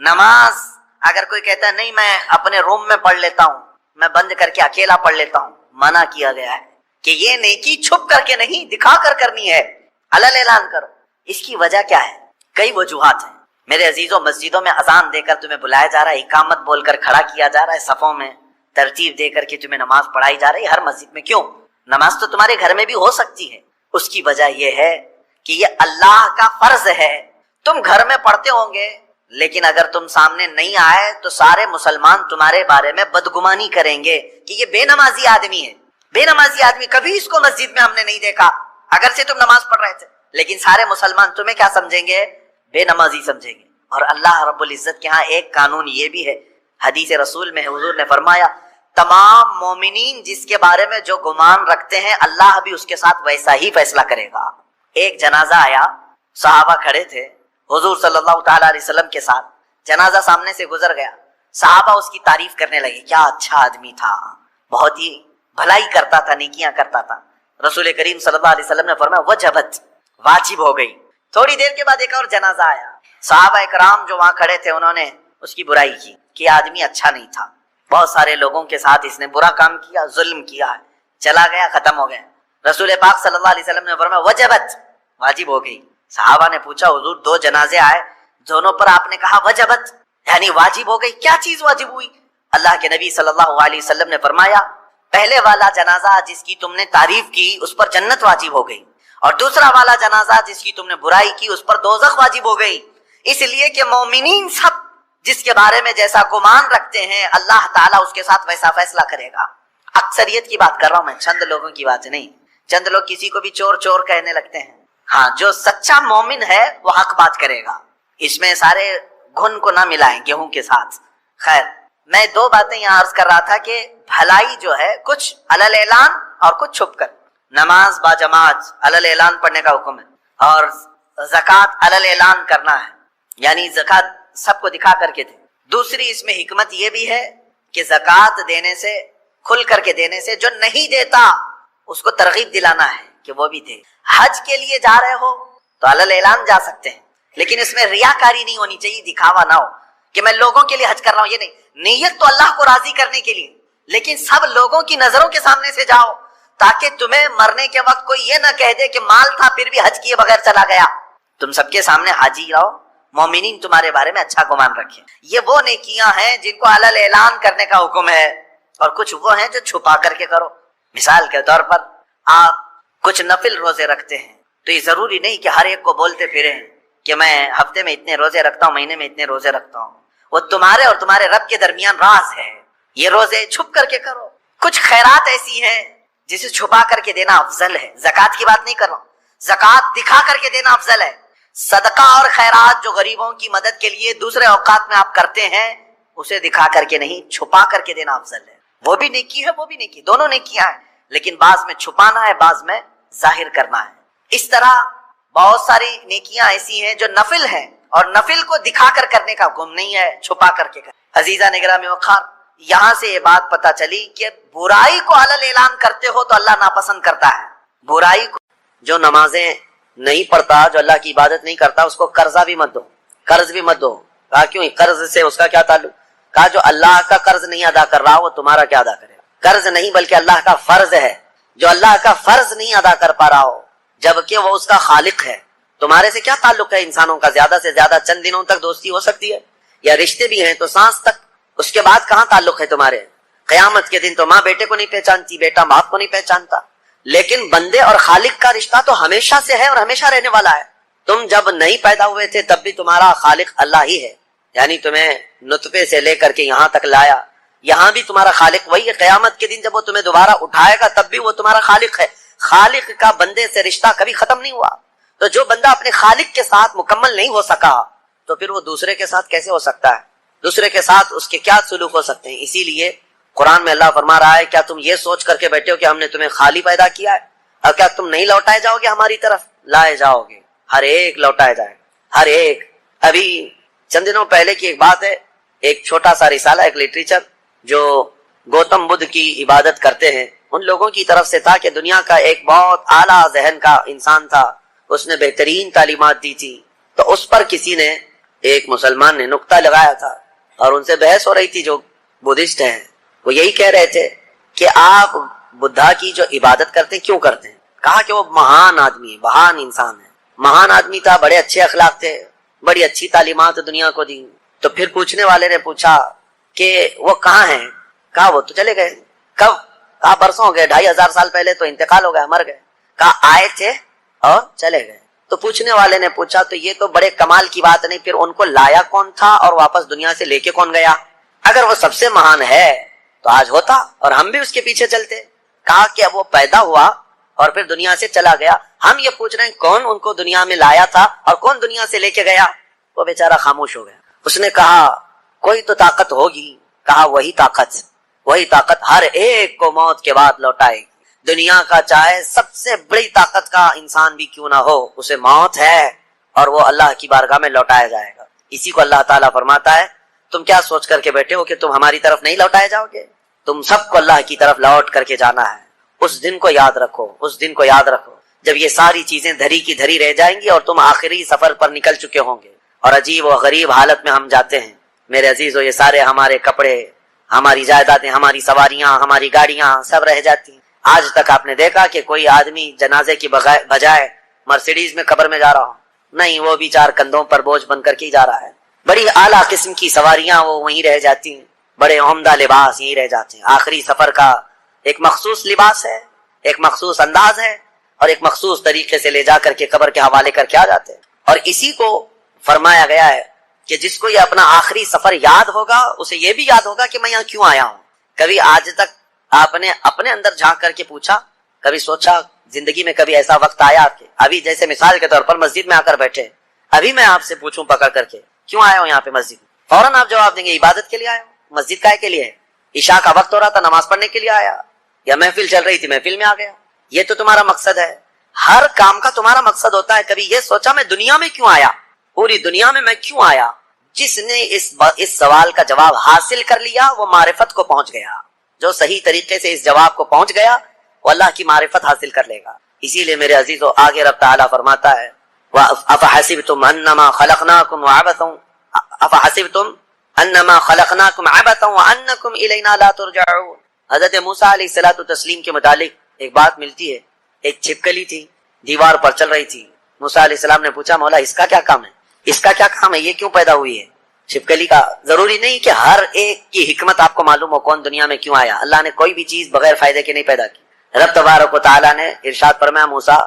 نماز اگر کوئی کہتا ہے نہیں میں اپنے روم میں پڑھ لیتا ہوں، میں بند کر کے اکیلا پڑھ لیتا ہوں، منع کیا گیا ہے کہ یہ نیکی چھپ کر کے نہیں دکھا کر کرنی ہے، علل اعلان کرو۔ اس کی وجہ کیا ہے؟ کئی وجوہات ہیں میرے عزیزوں۔ مسجدوں میں اذان دے کر تمہیں بلایا جا رہا ہے، اقامت بول کر کھڑا کیا جا رہا ہے، صفوں میں ترتیب دے کر کے تمہیں نماز پڑھائی جا رہی ہے ہر مسجد میں۔ کیوں؟ نماز تو تمہارے گھر میں بھی ہو سکتی ہے۔ اس کی وجہ یہ ہے کہ یہ اللہ کا فرض ہے۔ تم گھر میں پڑھتے ہوں گے لیکن اگر تم سامنے نہیں آئے تو سارے مسلمان تمہارے بارے میں بدگمانی کریں گے کہ یہ بے نمازی آدمی ہے، بے نمازی آدمی، کبھی اس کو مسجد میں ہم نے نہیں دیکھا، اگر سے تم نماز پڑھ رہے تھے، لیکن سارے مسلمان تمہیں کیا سمجھیں گے؟ بے نمازی سمجھیں گے۔ اور اللہ رب العزت کے ہاں ایک قانون یہ بھی ہے، حدیث رسول میں حضور نے فرمایا تمام مومنین جس کے بارے میں جو گمان رکھتے ہیں اللہ بھی اس کے ساتھ ویسا ہی فیصلہ کرے گا۔ ایک جنازہ آیا، صحابہ کھڑے تھے حضور صلی اللہ تعالی علیہ وسلم کے ساتھ، جنازہ سامنے سے گزر گیا، صحابہ اس کی تعریف کرنے لگے، کیا اچھا آدمی تھا، بہت ہی بھلائی کرتا تھا، نیکیاں کرتا تھا۔ رسول کریم صلی اللہ علیہ وسلم نے فرمایا وجبت، واجب ہو گئی۔ تھوڑی دیر کے بعد ایک اور جنازہ آیا، صحابہ اکرام جو وہاں کھڑے تھے انہوں نے اس کی برائی کی کہ یہ آدمی اچھا نہیں تھا، بہت سارے لوگوں کے ساتھ اس نے برا کام کیا، ظلم کیا، چلا گیا، ختم ہو گیا۔ رسول پاک صلی اللہ علیہ وسلم نے فرمایا وجبت، واجب ہو گئی۔ صحابہ نے پوچھا حضور دو جنازے آئے، دونوں پر آپ نے کہا وجبت، یعنی واجب ہو گئی، کیا چیز واجب ہوئی؟ اللہ کے نبی صلی اللہ علیہ وسلم نے فرمایا پہلے والا جنازہ جس کی تم نے تعریف کی اس پر جنت واجب ہو گئی، اور دوسرا والا جنازہ جس کی تم نے برائی کی اس پر دوزخ واجب ہو گئی۔ اس لیے کہ مومنین سب جس کے بارے میں جیسا گمان رکھتے ہیں اللہ تعالیٰ اس کے ساتھ ویسا فیصلہ کرے گا۔ اکثریت کی بات کر رہا ہوں میں، چند لوگوں کی بات نہیں۔ چند لوگ کسی کو بھی چور چور کہنے لگتے ہیں، ہاں جو سچا مومن ہے وہ حق بات کرے گا، اس میں سارے گھن کو نہ ملائیں گیہوں کے ساتھ۔ خیر، میں دو باتیں یہاں عرض کر رہا تھا کہ بھلائی جو ہے کچھ علل اعلان اور کچھ چھپ کر۔ نماز با جماعت علل اعلان پڑھنے کا حکم ہے، اور زکوٰۃ علل اعلان کرنا ہے، یعنی زکوٰۃ سب کو دکھا کر کے دے۔ دوسری اس میں حکمت یہ بھی ہے کہ زکوٰۃ دینے سے، کھل کر کے دینے سے جو نہیں دیتا اس کو ترغیب دلانا ہے کہ وہ بھی دے۔ حج کے لیے جا رہے ہو تو علل اعلان جا سکتے ہیں، لیکن اس میں ریاکاری نہیں ہونی چاہیے، دکھاوا نہ ہو کہ میں لوگوں کے لیے حج کر رہا ہوں، یہ نہیں۔ نیت تو اللہ کو راضی کرنے کے لیے، لیکن سب لوگوں کی نظروں کے سامنے سے جاؤ تاکہ تمہیں مرنے کے وقت کوئی یہ نہ کہہ دے کہ مال تھا پھر بھی حج کیے بغیر چلا گیا۔ تم سب کے سامنے حاجی رہو، مومنین تمہارے بارے میں اچھا گمان رکھیں۔ یہ وہ نیکیاں ہیں جن کو علل اعلان کرنے کا حکم ہے، اور کچھ وہ ہیں جو چھپا کر کے کرو۔ مثال کے طور پر آپ کچھ نفل روزے رکھتے ہیں تو یہ ضروری نہیں کہ ہر ایک کو بولتے پھریں کہ میں ہفتے میں اتنے روزے رکھتا ہوں، مہینے میں اتنے روزے رکھتا ہوں۔ وہ تمہارے اور تمہارے رب کے درمیان راز ہے، یہ روزے چھپ کر کے کرو۔ کچھ خیرات ایسی ہیں جسے چھپا کر کے دینا افضل ہے، زکوٰۃ کی بات نہیں کر رہا ہوں، زکوٰۃ دکھا کر کے دینا افضل ہے۔ صدقہ اور خیرات جو غریبوں کی مدد کے لیے دوسرے اوقات میں آپ کرتے ہیں اسے دکھا کر کے نہیں، چھپا کر کے دینا افضل ہے۔ وہ بھی نیکی ہے، وہ بھی نیکی، دونوں نیکیاں ہیں، لیکن بعض میں چھپانا ہے، بعض میں ظاہر کرنا ہے۔ اس طرح بہت ساری نیکیاں ایسی ہیں جو نفل ہیں، اور نفل کو دکھا کر کرنے کا حکم نہیں ہے، چھپا کر کے کرنا۔ عزیزہ نگرامی وقار، یہاں سے یہ بات پتہ چلی کہ برائی کو علل اعلان کرتے ہو تو اللہ ناپسند کرتا ہے۔ برائی کو، جو نمازیں نہیں پڑھتا، جو اللہ کی عبادت نہیں کرتا، اس کو قرضہ بھی مت دو، قرض بھی مت دو۔ کہا کیوں؟ قرض سے اس کا کیا تعلق؟ کہا جو اللہ کا قرض نہیں ادا کر رہا وہ تمہارا کیا ادا کرے گا؟ قرض نہیں بلکہ اللہ کا فرض ہے، جو اللہ کا فرض نہیں ادا کر پا رہا ہو جبکہ وہ اس کا خالق ہے، تمہارے سے کیا تعلق ہے؟ انسانوں کا زیادہ سے زیادہ چند دنوں تک دوستی ہو سکتی ہے، یا رشتے بھی ہیں تو سانس تک، اس کے بعد کہاں تعلق ہے تمہارے؟ قیامت کے دن تو ماں بیٹے کو نہیں پہچانتی، بیٹا باپ کو نہیں پہچانتا، لیکن بندے اور خالق کا رشتہ تو ہمیشہ سے ہے اور ہمیشہ رہنے والا ہے۔ تم جب نہیں پیدا ہوئے تھے تب بھی تمہارا خالق اللہ ہی ہے، یعنی تمہیں نطفے سے لے کر کے یہاں تک لایا، یہاں بھی تمہارا خالق وہی ہے۔ قیامت کے دن جب وہ تمہیں دوبارہ اٹھائے گا تب بھی وہ تمہارا خالق ہے۔ خالق کا بندے سے رشتہ کبھی ختم نہیں ہوا، تو جو بندہ اپنے خالق کے ساتھ مکمل نہیں ہو سکا تو پھر وہ دوسرے کے ساتھ کیسے ہو سکتا ہے؟ دوسرے کے ساتھ اس کے کیا سلوک ہو سکتے ہیں؟ اسی لیے قرآن میں اللہ فرما رہا ہے کیا تم یہ سوچ کر کے بیٹھے ہو کہ ہم نے تمہیں خالی پیدا کیا ہے، اور کیا تم نہیں لوٹائے جاؤ گے ہماری طرف؟ لائے جاؤ گے، ہر ایک لوٹائے جائے، ہر ایک۔ ابھی چند دنوں پہلے کی ایک بات ہے، ایک چھوٹا سا رسالہ، ایک لٹریچر جو گوتم بدھ کی عبادت کرتے ہیں ان لوگوں کی طرف سے تھا کہ دنیا کا ایک بہت اعلیٰ ذہن کا انسان تھا، اس نے بہترین تعلیمات دی تھی، تو اس پر کسی نے ایک مسلمان نے نقطہ لگایا تھا اور ان سے بحث ہو رہی تھی جو بدھسٹ ہیں. وہ یہی کہہ رہے تھے کہ آپ بدھا کی جو عبادت کرتے ہیں کیوں کرتے ہیں؟ کہا کہ وہ مہان آدمی ہے, مہان انسان ہے, مہان آدمی تھا, بڑے اچھے اخلاق تھے, بڑی اچھی تعلیمات دنیا کو دی. تو پھر پوچھنے والے نے پوچھا کہ وہ کہاں ہیں؟ کہا وہ تو چلے گئے. کب؟ کہا برسوں ہو گئے, 2500 سال پہلے تو انتقال ہو گیا, مر گئے. کہا آئے تھے اور چلے گئے. تو پوچھنے والے نے پوچھا تو یہ تو بڑے کمال کی بات نہیں, پھر ان کو لایا کون تھا اور واپس دنیا سے لے کے کون گیا؟ اگر وہ سب سے مہان ہے تو آج ہوتا اور ہم بھی اس کے پیچھے چلتے. کہا کہ اب وہ پیدا ہوا اور پھر دنیا سے چلا گیا, ہم یہ پوچھ رہے ہیں کون ان کو دنیا میں لایا تھا اور کون دنیا سے لے کے گیا؟ وہ بیچارہ خاموش ہو گیا. اس نے کہا کوئی تو طاقت ہوگی. کہا وہی طاقت ہر ایک کو موت کے بعد لوٹائے گی. دنیا کا چاہے سب سے بڑی طاقت کا انسان بھی کیوں نہ ہو, اسے موت ہے اور وہ اللہ کی بارگاہ میں لوٹایا جائے گا. اسی کو اللہ تعالیٰ فرماتا ہے تم کیا سوچ کر کے بیٹھے ہو کہ تم ہماری طرف نہیں لوٹائے جاؤ گے؟ تم سب کو اللہ کی طرف لوٹ کر کے جانا ہے. اس دن کو یاد رکھو, جب یہ ساری چیزیں دھری کی دھری رہ جائیں گی اور تم آخری سفر پر نکل چکے ہوں گے اور عجیب و غریب حالت میں ہم جاتے ہیں. میرے عزیزو, یہ سارے ہمارے کپڑے, ہماری جائیدادیں, ہماری سواریاں, ہماری گاڑیاں سب رہ جاتی ہیں. آج تک آپ نے دیکھا کہ کوئی آدمی جنازے کی بجائے مرسیڈیز میں قبر میں جا رہا ہو؟ نہیں, وہ بھی 4 کندھوں پر بوجھ بن کر کے ہی جا رہا ہے. بڑی اعلیٰ قسم کی سواریاں وہ وہیں رہ جاتی ہیں, بڑے عمدہ لباس یہیں رہ جاتے ہیں. آخری سفر کا ایک مخصوص لباس ہے, ایک مخصوص انداز ہے اور ایک مخصوص طریقے سے لے جا کر کے قبر کے حوالے کر کے آ جاتے ہیں. اور اسی کو فرمایا گیا ہے کہ جس کو یہ اپنا آخری سفر یاد ہوگا اسے یہ بھی یاد ہوگا کہ میں یہاں کیوں آیا ہوں. کبھی آج تک آپ نے اپنے اندر جھانک کر کے پوچھا, کبھی سوچا زندگی میں کبھی ایسا وقت آیا آپ کے, ابھی جیسے مثال کے طور پر مسجد میں آ کر بیٹھے, ابھی میں آپ سے پوچھوں پکڑ کر کے کیوں آیا ہوں یہاں پہ مسجد, فوراً آپ جواب دیں گے عبادت کے لیے آیا ہوں. مسجد کائے کے لیے ہے؟ عشاء کا وقت ہو رہا تھا, نماز پڑھنے کے لیے آیا, یا محفل چل رہی تھی محفل میں آ گیا. یہ تو تمہارا مقصد ہے, ہر کام کا تمہارا مقصد ہوتا ہے. کبھی یہ سوچا میں دنیا میں کیوں آیا, پوری دنیا میں کیوں آیا؟ جس نے اس سوال کا جواب حاصل کر لیا وہ معرفت کو پہنچ گیا. جو صحیح طریقے سے اس جواب کو پہنچ گیا وہ اللہ کی معرفت حاصل کر لے گا. اسی لیے میرے عزیزو, آگے رب تعالیٰ فرماتا ہے افحسبتم انما خلقناکم عبثا وانکم الینا لا ترجعون. حضرت موسیٰ علیہ الصلوۃ والتسلیم کے متعلق ایک بات ملتی ہے. ایک چھپکلی تھی, دیوار پر چل رہی تھی. موسیٰ علیہ السلام نے پوچھا مولا اس کا کیا کام ہے, یہ کیوں پیدا ہوئی ہے؟ چھپکلی کا ضروری نہیں کہ ہر ایک کی حکمت آپ کو معلوم ہو کون دنیا میں کیوں آیا. اللہ نے کوئی بھی چیز بغیر فائدے کے نہیں پیدا کی. رب تبارک و تعالیٰ نے ارشاد فرمایا موسیٰ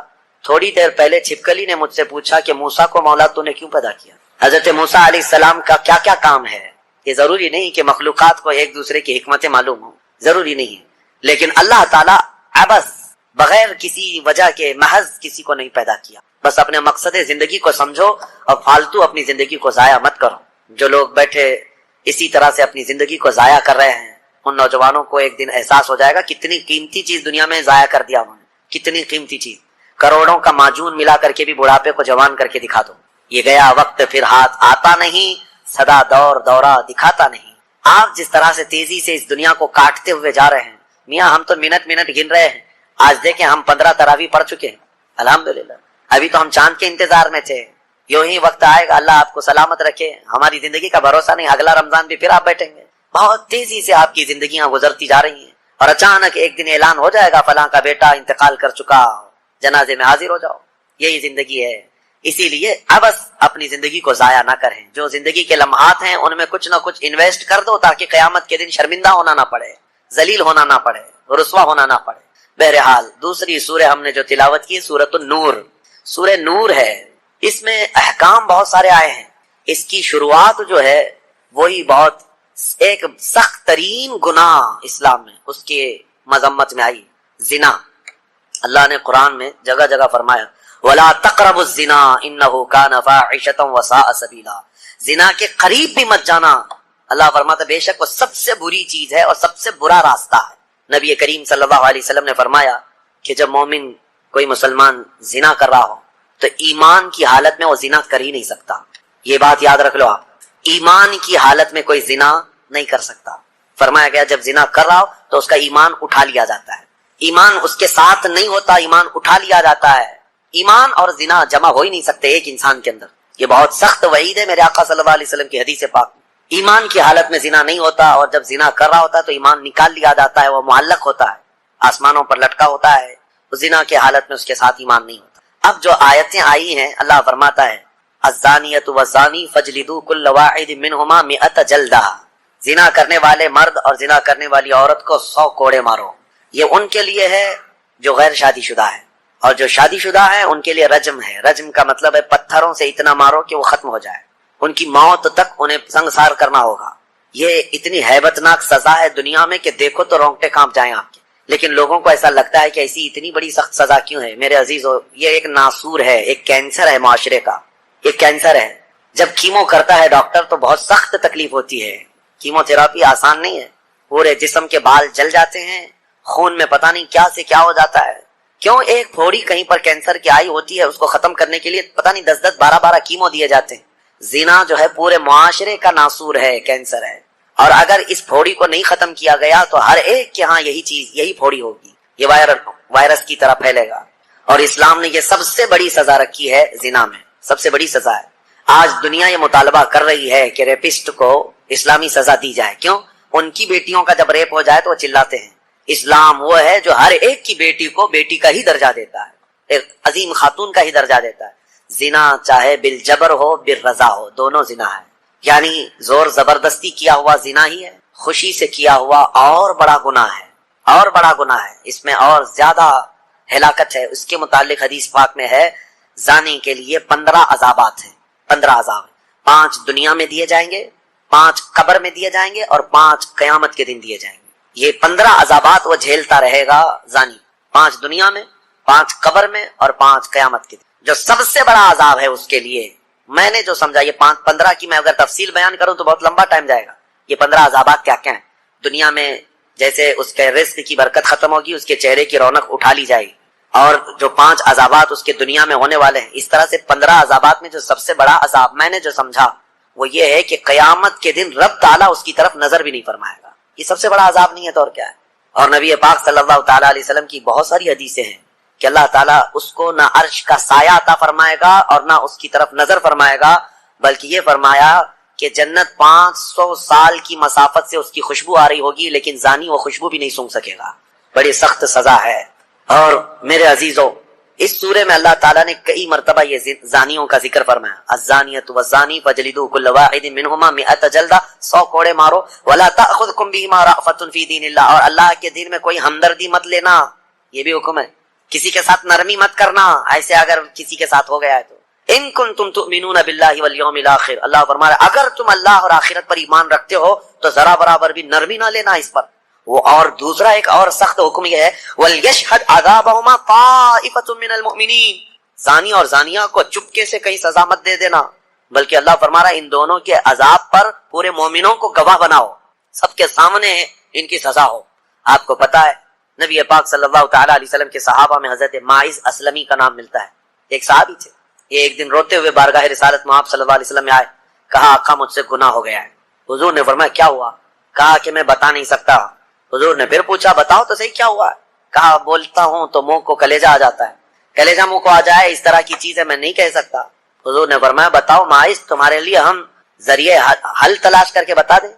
تھوڑی دیر پہلے چھپکلی نے مجھ سے پوچھا کہ موسیٰ کو مولا تو نے کیوں پیدا کیا؟ حضرت موسیٰ علیہ السلام کا کیا کیا کام ہے؟ یہ ضروری نہیں کہ مخلوقات کو ایک دوسرے کی حکمتیں معلوم ہوں, ضروری نہیں ہے. لیکن اللہ تعالیٰ عبث بغیر کسی وجہ کے محض کسی کو نہیں پیدا کیا. بس اپنے مقصد زندگی کو سمجھو اور فالتو اپنی زندگی کو ضائع مت کرو. جو لوگ بیٹھے اسی طرح سے اپنی زندگی کو ضائع کر رہے ہیں ان نوجوانوں کو ایک دن احساس ہو جائے گا کتنی قیمتی چیز دنیا میں ضائع کر دیا انہوں نے, کتنی قیمتی چیز. کروڑوں کا معجون ملا کر کے بھی بڑھاپے کو جوان کر کے دکھا دو. یہ گیا وقت پھر ہاتھ آتا نہیں, سدا دورہ دکھاتا نہیں. آپ جس طرح سے تیزی سے اس دنیا کو کاٹتے ہوئے جا رہے ہیں, میاں ہم تو منٹ گن رہے ہیں. آج دیکھیں ہم 15 تراویح پڑھ چکے ہیں الحمدللہ. ابھی تو ہم چاند کے انتظار میں تھے. یوں ہی وقت آئے گا, اللہ آپ کو سلامت رکھے, ہماری زندگی کا بھروسہ نہیں, اگلا رمضان بھی پھر آپ بیٹھیں گے. بہت تیزی سے آپ کی زندگیاں گزرتی جا رہی ہیں اور اچانک ایک دن اعلان ہو جائے گا فلاں کا بیٹا انتقال کر چکا, جنازے میں حاضر ہو جاؤ. یہی زندگی ہے. اسی لیے ابس اپنی زندگی کو ضائع نہ کریں. جو زندگی کے لمحات ہیں ان میں کچھ نہ کچھ انویسٹ کر دو تاکہ قیامت کے دن شرمندہ ہونا نہ پڑے, ذلیل ہونا نہ پڑے, رسوا ہونا نہ پڑے. بہرحال دوسری سورہ ہم نے جو تلاوت کی سورۃ النور, سورہ نور ہے. اس میں احکام بہت سارے آئے ہیں. اس کی شروعات جو ہے وہی بہت ایک سخت ترین گناہ اسلام میں اس کے مذمت میں آئی, زنا. اللہ نے قرآن میں جگہ جگہ فرمایا وَلَا تَقْرَبُوا الزِّنَا إِنَّهُ كَانَ فَاحِشَةً وَسَاءَ سَبِيلًا. زنا کے قریب بھی مت جانا. اللہ فرماتا بے شک وہ سب سے بری چیز ہے اور سب سے برا راستہ ہے. نبی کریم صلی اللہ علیہ وسلم نے فرمایا کہ جب مومن کوئی مسلمان زنا کر رہا ہو تو ایمان کی حالت میں وہ زنا کر ہی نہیں سکتا. یہ بات یاد رکھ لو آپ, ایمان کی حالت میں کوئی زنا نہیں کر سکتا. فرمایا گیا جب زنا کر رہا ہو تو اس کا ایمان اٹھا لیا جاتا ہے. ایمان اس کے ساتھ نہیں ہوتا, ایمان اٹھا لیا جاتا ہے. ایمان اور زنا جمع ہو ہی نہیں سکتے ایک انسان کے اندر. یہ بہت سخت وعید ہے میرے آقا صلی اللہ علیہ وسلم کی حدیث پاک۔ ایمان کی حالت میں زنا نہیں ہوتا، اور جب زنا کر رہا ہوتا ہے تو ایمان نکال لیا جاتا ہے، وہ معلق ہوتا ہے، آسمانوں پر لٹکا ہوتا ہے، زنا کی حالت میں اس کے ساتھ ایمان نہیں ہوتا۔ اب جو آیتیں آئی ہیں، اللہ فرماتا ہے الزانیۃ والزانی فاجلدوا کل واحد منہما 100 جلدہ، زنا کرنے والے مرد اور زنا کرنے والی عورت کو 100 کوڑے مارو۔ یہ ان کے لیے ہے جو غیر شادی شدہ ہے، اور جو شادی شدہ ہے ان کے لیے رجم ہے۔ رجم کا مطلب ہے پتھروں سے اتنا مارو کہ وہ ختم ہو جائے، ان کی موت تک انہیں سنگسار کرنا ہوگا۔ یہ اتنی ہیبت ناک سزا ہے دنیا میں کہ دیکھو تو رونگٹے کانپ جائیں آپ کے، لیکن لوگوں کو ایسا لگتا ہے کہ ایسی اتنی بڑی سخت سزا کیوں ہے؟ میرے عزیزو، یہ ایک ناسور ہے، ایک کینسر ہے معاشرے کا، ایک کینسر ہے۔ جب کیمو کرتا ہے ڈاکٹر تو بہت سخت تکلیف ہوتی ہے، کیمو تھراپی آسان نہیں ہے، پورے جسم کے بال جل جاتے ہیں، خون میں پتہ نہیں کیا سے کیا ہو جاتا ہے۔ کیوں؟ ایک پھوڑی کہیں پر کینسر کی آئی ہوتی ہے، اس کو ختم کرنے کے لیے پتہ نہیں 10 12 کیمو دیے جاتے ہیں۔ زنا جو ہے پورے معاشرے کا ناسور ہے، کینسر ہے، اور اگر اس پھوڑی کو نہیں ختم کیا گیا تو ہر ایک کے ہاں یہی چیز، یہی پھوڑی ہوگی، یہ وائرس کی طرح پھیلے گا۔ اور اسلام نے یہ سب سے بڑی سزا رکھی ہے زنا میں، سب سے بڑی سزا ہے۔ آج دنیا یہ مطالبہ کر رہی ہے کہ ریپسٹ کو اسلامی سزا دی جائے۔ کیوں؟ ان کی بیٹیوں کا جب ریپ ہو جائے تو وہ چلاتے ہیں۔ اسلام وہ ہے جو ہر ایک کی بیٹی کو بیٹی کا ہی درجہ دیتا ہے، ایک عظیم خاتون کا ہی درجہ دیتا ہے۔ زنا چاہے بالجبر ہو بالرضا ہو، دونوں زنا ہے، یعنی زور زبردستی کیا ہوا زنا ہی ہے، خوشی سے کیا ہوا اور بڑا گناہ ہے، اور بڑا گناہ ہے، اس میں اور زیادہ ہلاکت ہے۔ اس کے متعلق حدیث پاک میں ہے زانی کے لیے 15 عذابات ہیں، 15 عذاب ہیں، 5 دنیا میں دیے جائیں گے، 5 قبر میں دیے جائیں گے، اور 5 قیامت کے دن دیے جائیں گے۔ یہ 15 عذابات وہ جھیلتا رہے گا زانی، 5 دنیا میں، 5 قبر میں، اور 5 قیامت کے دن۔ جو سب سے بڑا عذاب ہے اس کے لیے، میں نے جو سمجھا، یہ 15 کی میں اگر تفصیل بیان کروں تو بہت لمبا ٹائم جائے گا۔ یہ 15 عذابات کیا کیا ہیں؟ دنیا میں جیسے اس کے رزق کی برکت ختم ہوگی، اس کے چہرے کی رونق اٹھا لی جائے گی، اور جو 5 عذابات اس کے دنیا میں ہونے والے ہیں، اس طرح سے 15 عذابات میں جو سب سے بڑا عذاب میں نے جو سمجھا وہ یہ ہے کہ قیامت کے دن رب تعالیٰ اس کی طرف نظر بھی نہیں فرمائے گا۔ یہ سب سے بڑا عذاب نہیں ہے تو اور کیا ہے؟ اور نبی پاک صلی اللہ تعالیٰ علیہ وسلم کی بہت ساری حدیثیں ہیں کہ اللہ تعالیٰ اس کو نہ عرش کا سایہ عطا فرمائے گا اور نہ اس کی طرف نظر فرمائے گا، بلکہ یہ فرمایا کہ جنت 500 سال کی مسافت سے اس کی خوشبو آ رہی ہوگی، لیکن زانی وہ خوشبو بھی نہیں سونگھ سکے گا۔ بڑی سخت سزا ہے۔ اور میرے عزیزو، اس سورے میں اللہ تعالیٰ نے کئی مرتبہ یہ زانیوں کا ذکر فرمایا، الزانیۃ والزانی فاجلدوا کل واحد منہما 100 جلدہ، 100 کوڑے مارو، ولا تأخذکم بہما رأفۃ فی دین اللہ، اور اللہ کے دین میں کوئی ہمدردی مت لینا، یہ بھی حکم ہے۔ کسی کے ساتھ نرمی مت کرنا، ایسے اگر کسی کے ساتھ ہو گیا ہے تو۔ ان کنتم تؤمنون باللہ والیوم الاخر، اللہ فرما رہا ہے اگر تم اللہ اور آخرت پر ایمان رکھتے ہو تو ذرا برابر بھی نرمی نہ لینا اس پر۔ وہ اور دوسرا ایک اور سخت حکم یہ ہے، وَلْيَشْهَدْ عَذَابَهُمَا طَائِفَةٌ مِّنَ الْمُؤْمِنِينَ، زانی اور زانیہ کو چپکے سے کہیں سزا مت دے دینا، بلکہ اللہ فرما رہا ہے ان دونوں کے عذاب پر پورے مومنوں کو گواہ بناؤ، سب کے سامنے ان کی سزا ہو۔ آپ کو پتا ہے نبی پاک صلی اللہ تعالیٰ علیہ وسلم کے صحابہ میں حضرت ماعز اسلمی کا نام ملتا ہے، ایک صحابی تھے۔ یہ ایک دن روتے ہوئے بارگاہ رسالت میں آپ صلی اللہ علیہ وسلم میں آئے، کہا آقا مجھ سے گناہ ہو گیا ہے۔ حضور نے فرمایا کیا ہوا؟ کہا کہ میں بتا نہیں سکتا۔ حضور نے پھر پوچھا بتاؤ تو صحیح کیا ہوا؟ کہا بولتا ہوں تو منہ کو کلیجہ آ جاتا ہے، کلیجہ منہ کو آ جائے اس طرح کی چیز ہے میں نہیں کہہ سکتا۔ حضور نے فرمایا بتاؤ ماعز، تمہارے لیے ہم ذریعے حل تلاش کر کے بتا دیں۔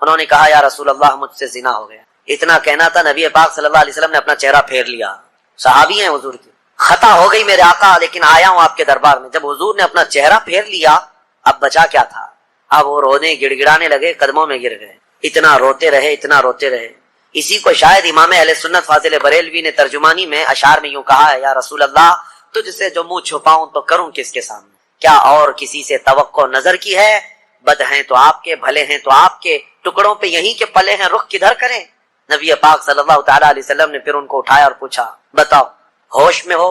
انہوں نے کہا یا رسول اللہ مجھ سے زنا ہو گیا۔ اتنا کہنا تھا، نبی پاک صلی اللہ علیہ وسلم نے اپنا چہرہ پھیر لیا، صحابی ہیں حضور کی، خطا ہو گئی میرے آقا لیکن آیا ہوں آپ کے دربار میں۔ جب حضور نے اپنا چہرہ پھیر لیا اب بچا کیا تھا؟ اب وہ رونے گڑ گڑانے لگے، قدموں میں گر گئے، اتنا روتے رہے اتنا روتے رہے۔ اسی کو شاید امام اہل سنت فاضل بریلوی نے ترجمانی میں اشعار میں یوں کہا ہے، یا رسول اللہ تجھ سے جو منہ چھپاؤں تو کروں کس کے سامنے، کیا اور کسی سے توقع نظر کی ہے؟ بد ہیں تو آپ کے، بھلے ہیں تو آپ کے، ٹکڑوں پہ یہیں کے پلے ہیں، رخ کدھر کریں؟ نبی پاک صلی اللہ تعالیٰ علیہ وسلم نے پھر ان کو اٹھایا اور پوچھا بتاؤ ہوش میں ہو،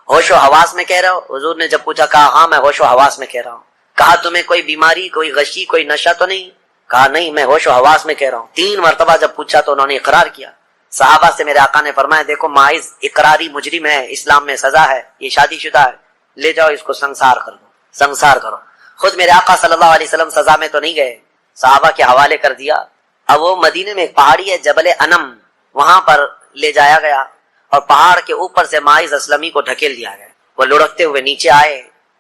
ہوش و حواس میں کہہ رہے ہو؟ حضور نے جب پوچھا کہا ہاں میں ہوش و حواس میں کہہ رہا ہوں۔ کہا تمہیں کوئی بیماری، کوئی غشی، کوئی نشہ تو نہیں؟ کہا نہیں میں ہوش و حواس میں کہہ رہا ہوں۔ 3 مرتبہ جب پوچھا تو انہوں نے اقرار کیا۔ صحابہ سے میرے آقا نے فرمایا دیکھو ماعز اقراری مجرم ہے، اسلام میں سزا ہے، یہ شادی شدہ ہے، لے جاؤ اس کو سنسار کر دو، سنسار کرو۔ خود میرے آقا صلی اللہ علیہ وسلم سزا میں تو نہیں گئے، صحابہ کے حوالے کر دیا۔ اب وہ مدینے میں ایک پہاڑی ہے جبل انم، وہاں پر لے جایا گیا اور پہاڑ کے اوپر سے ماعز اسلمی کو ڈھکیل دیا گیا۔ وہ لڑکتے ہوئے نیچے آئے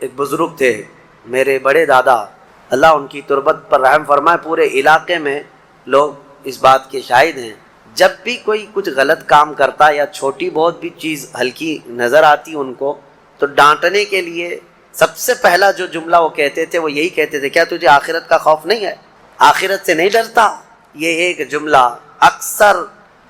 ایک بزرگ تھے میرے بڑے دادا، اللہ ان کی تربت پر رحم فرمائے، پورے علاقے میں لوگ اس بات کے شاہد ہیں، جب بھی کوئی کچھ غلط کام کرتا یا چھوٹی بہت بھی چیز ہلکی نظر آتی ان کو تو ڈانٹنے کے لیے سب سے پہلا جو جملہ وہ کہتے تھے وہ یہی کہتے تھے، کیا تجھے آخرت کا خوف نہیں ہے؟ آخرت سے نہیں ڈرتا؟ یہ ایک جملہ اکثر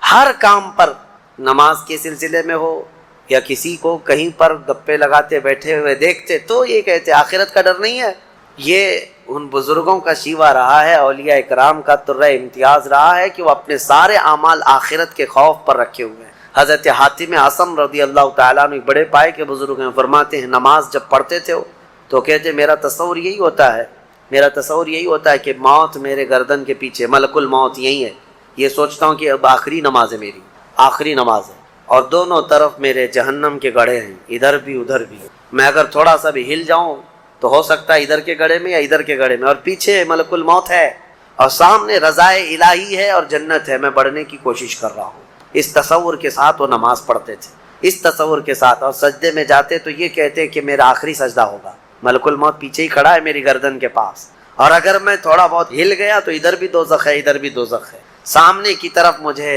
ہر کام پر، نماز کے سلسلے میں ہو یا کسی کو کہیں پر گپے لگاتے بیٹھے ہوئے دیکھتے تو یہ کہتے آخرت کا ڈر نہیں ہے۔ یہ ان بزرگوں کا شیوا رہا ہے، اولیاء اکرام کا طرہ امتیاز رہا ہے کہ وہ اپنے سارے اعمال آخرت کے خوف پر رکھے ہوئے ہیں۔ حضرت حاتم اعصم رضی اللہ تعالیٰ عنہ بڑے پائے کے بزرگ ہیں، فرماتے ہیں نماز جب پڑھتے تھے تو کہتے میرا تصور یہی ہوتا ہے کہ موت میرے گردن کے پیچھے، ملک الموت یہی ہے، یہ سوچتا ہوں کہ اب آخری نماز ہے، میری آخری نماز ہے، اور دونوں طرف میرے جہنم کے گڑھے ہیں، ادھر بھی ادھر بھی، میں اگر تھوڑا سا بھی ہل جاؤں تو ہو سکتا ہے ادھر کے گڑھے میں یا ادھر کے گڑھے میں، اور پیچھے ملک الموت ہے اور سامنے رضائے الہی ہے اور جنت ہے، میں بڑھنے کی کوشش کر رہا ہوں۔ اس تصور کے ساتھ وہ نماز پڑھتے تھے، اس تصور کے ساتھ، اور سجدے میں جاتے تو یہ کہتے کہ میرا آخری سجدہ ہوگا، ملک الموت پیچھے ہی کھڑا ہے میری گردن کے پاس، اور اگر میں تھوڑا بہت ہل گیا تو ادھر بھی دوزخ ہے ادھر بھی دوزخ ہے، سامنے کی طرف مجھے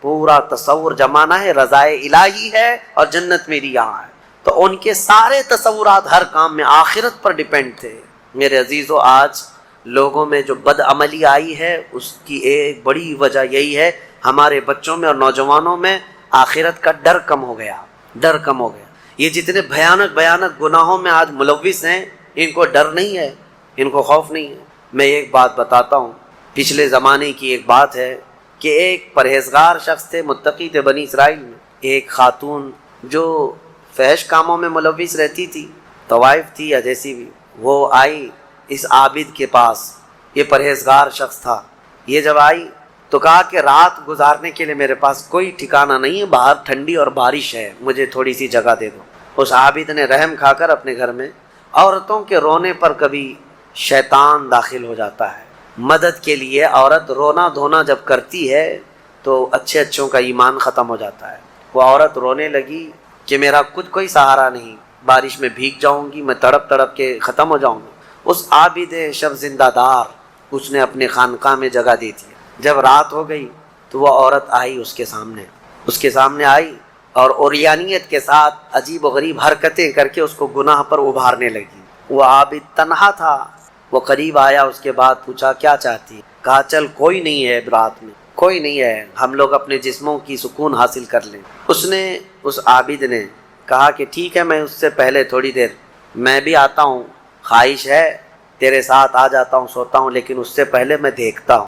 پورا تصور جمانا ہے، رضائے الہی ہے اور جنت میری یہاں ہے۔ تو ان کے سارے تصورات ہر کام میں آخرت پر ڈیپینڈ تھے۔ میرے عزیزو، آج لوگوں میں جو بد عملی آئی ہے اس کی ایک بڑی وجہ یہی ہے، ہمارے بچوں میں اور نوجوانوں میں آخرت کا ڈر کم ہو گیا، ڈر کم ہو گیا۔ یہ جتنے بھیانک گناہوں میں آج ملوث ہیں، ان کو ڈر نہیں ہے، ان کو خوف نہیں ہے۔ میں ایک بات بتاتا ہوں، پچھلے زمانے کی ایک بات ہے کہ ایک پرہیزگار شخص تھے، متقی تھے بنی اسرائیل میں، ایک خاتون جو فحش کاموں میں ملوث رہتی تھی، طوائف تھی یا جیسی بھی، وہ آئی اس عابد کے پاس، یہ پرہیزگار شخص تھا۔ یہ جب آئی تو کہا کہ رات گزارنے کے لیے میرے پاس کوئی ٹھکانہ نہیں ہے، باہر ٹھنڈی اور بارش ہے، مجھے تھوڑی سی جگہ دے دو۔ اس عابد نے رحم کھا کر اپنے گھر میں عورتوں کے رونے پر کبھی شیطان داخل ہو جاتا ہے، مدد کے لیے عورت رونا دھونا جب کرتی ہے تو اچھوں کا ایمان ختم ہو جاتا ہے۔ وہ عورت رونے لگی کہ میرا کوئی سہارا نہیں، بارش میں بھیگ جاؤں گی، میں تڑپ تڑپ کے ختم ہو جاؤں گی۔ اس عابد شب زندہ دار اس نے اپنے خانقاہ میں جگہ دی تھی۔ جب رات ہو گئی تو وہ عورت آئی اس کے سامنے آئی اور اوریانیت کے ساتھ عجیب و غریب حرکتیں کر کے اس کو گناہ پر ابھارنے لگی۔ وہ عابد تنہا تھا، وہ قریب آیا، اس کے بعد پوچھا کیا چاہتی؟ کہا چل کوئی نہیں ہے رات میں، کوئی نہیں ہے، ہم لوگ اپنے جسموں کی سکون حاصل کر لیں۔ اس عابد نے کہا کہ ٹھیک ہے، میں اس سے پہلے تھوڑی دیر میں بھی آتا ہوں، خواہش ہے تیرے ساتھ آ جاتا ہوں، سوتا ہوں، لیکن اس سے پہلے میں دیکھتا ہوں۔